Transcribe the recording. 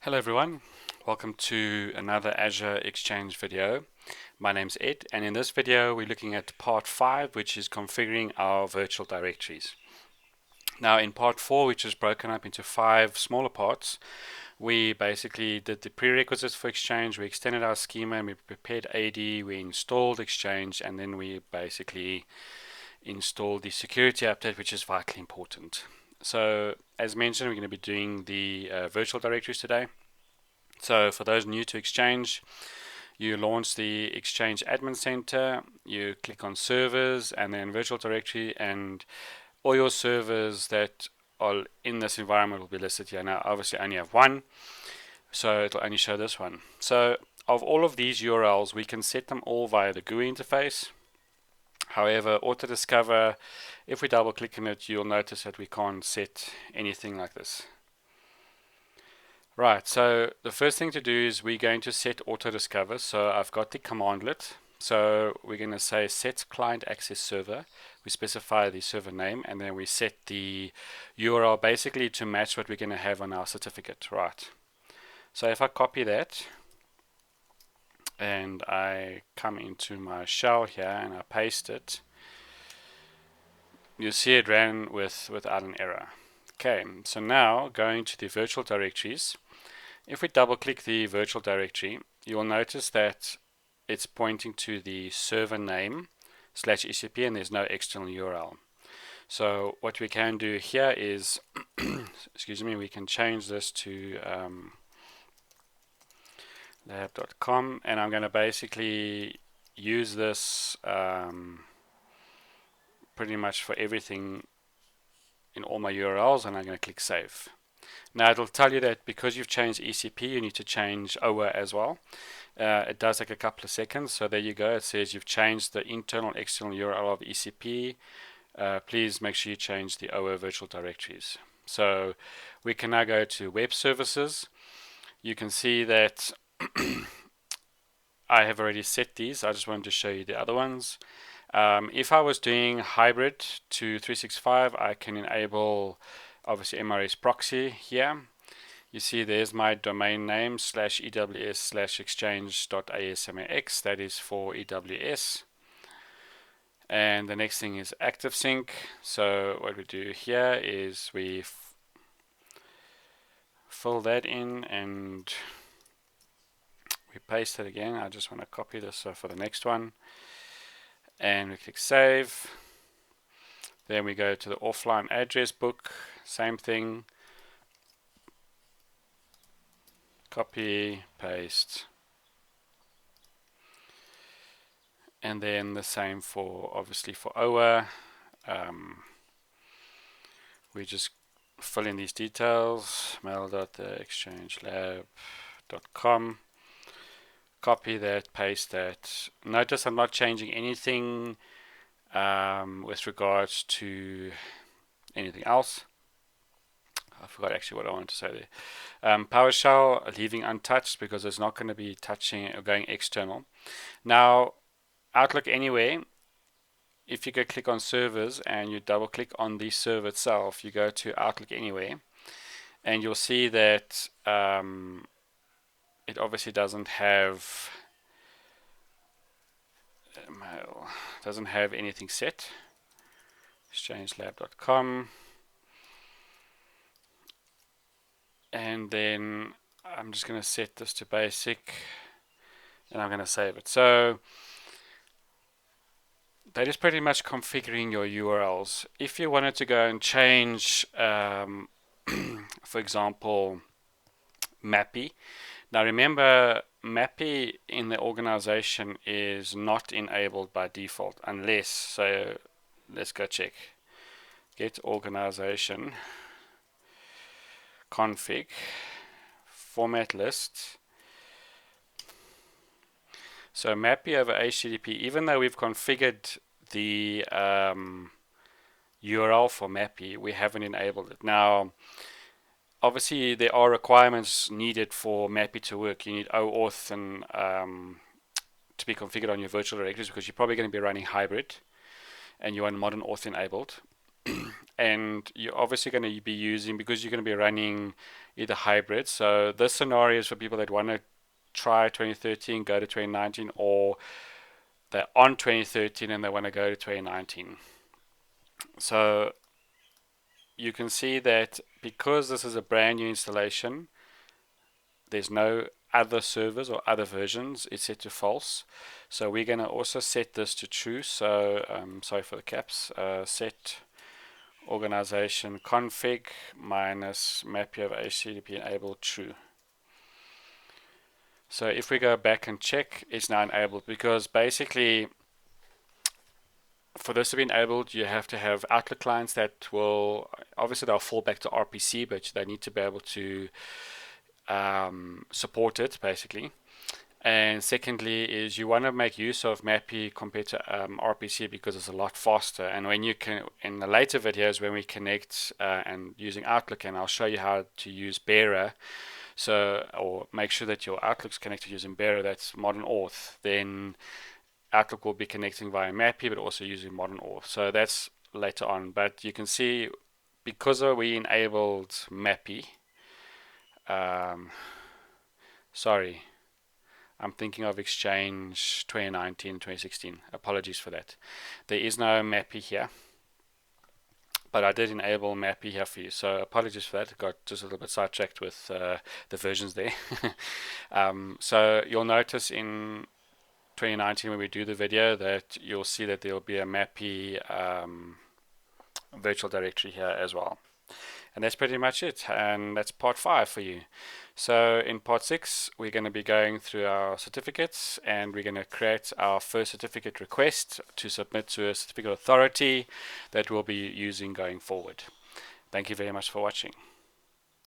Hello everyone, welcome to another Azure Exchange video. My name's Ed, and in this video we're looking at part 5, which is configuring our virtual directories. Now in part 4, which is broken up into 5 smaller parts, we basically did the prerequisites for Exchange, we extended our schema, and we prepared AD, we installed Exchange, and then we basically installed the security update, which is vitally important. So as mentioned, we're going to be doing the virtual directories today. So for those new to Exchange, you launch the Exchange Admin Center, you click on servers and then virtual directory, and all your servers that are in this environment will be listed here. Now obviously I only have one, so it'll only show this one. So of all of these URLs, we can set them all via the GUI interface. However, auto discover, if we double click on it, you'll notice that we can't set anything like this. Right, so the first thing to do is we're going to set auto discover. So I've got the commandlet. So we're going to say set client access server. We specify the server name, and then we set the URL basically to match what we're going to have on our certificate. Right. So if I copy that and I come into my shell here and I paste it, you'll see it ran without an error. Okay, so now going to the virtual directories. If we double click the virtual directory, you will notice that it's pointing to the server name /ECP and there's no external URL. So what we can do here is, excuse me, we can change this to lab.com, and I'm going to basically use this pretty much for everything in all my URLs, and I'm going to click save. Now it'll tell you that because you've changed ECP, you need to change OWA as well. It does take a couple of seconds, so there you go. It says you've changed the internal external URL of ECP. Please make sure you change the OWA virtual directories. So we can now go to web services. You can see that I have already set these. I just wanted to show you the other ones. If I was doing hybrid to 365, I can enable obviously MRS proxy here. You see there's my domain name /ews/exchange.asmax. That is for EWS. And the next thing is ActiveSync. So what we do here is we fill that in and we paste it again. I just want to copy this for the next one. And we click save. Then we go to the offline address book, same thing, copy, paste, and then the same for obviously for OWA. We just fill in these details, mail.exchangelab.com, copy that, paste that. Notice I'm not changing anything with regards to anything else. I forgot actually what I wanted to say there. PowerShell leaving untouched because it's not going to be touching or going external. Now Outlook Anywhere, if you go click on servers and you double click on the server itself, you go to Outlook Anywhere and you'll see that it obviously doesn't have mail, doesn't have anything set. Exchangelab.com, and then I'm just going to set this to basic and I'm going to save it. So that is pretty much configuring your URLs. If you wanted to go and change for example Mappy, now remember Mappy in the organization is not enabled by default unless, so let's go check, get organization config format list. So MapiOverHTTP, even though we've configured the URL for Mappy, we haven't enabled it. Now obviously there are requirements needed for Mappy to work. You need OAuth and to be configured on your virtual directories because you're probably going to be running hybrid and you want modern auth enabled. and you're obviously going to be using, because you're going to be running either hybrid. So this scenario is for people that want to try 2013, go to 2019, or they're on 2013 and they want to go to 2019. So you can see that because this is a brand new installation, there's no other servers or other versions. It's set to false. So we're going to also set this to true. So sorry for the caps. Set organization config minus MapiOverHTTP enable true. So if we go back and check, it's now enabled, because basically for this to be enabled, you have to have Outlook clients that will, obviously they'll fall back to RPC, but they need to be able to support it basically. And secondly is you want to make use of Mappy compared to RPC, because it's a lot faster. And when you can, in the later videos when we connect and using Outlook, and I'll show you how to use Bearer, so, or make sure that your Outlook's connected using Bearer, that's modern auth, then Outlook will be connecting via Mappy but also using modern auth. So that's later on, but you can see because we enabled Mappy, sorry, I'm thinking of Exchange 2019, 2016. Apologies for that. There is no Mappy here, but I did enable Mappy here for you. So apologies for that. Got just a little bit sidetracked with the versions there. So you'll notice in 2019 when we do the video that you'll see that there will be a Mappy virtual directory here as well. And that's pretty much it, and that's part 5 for you. So in part 6 we're going to be going through our certificates, and we're going to create our first certificate request to submit to a certificate authority that we'll be using going forward. Thank you very much for watching.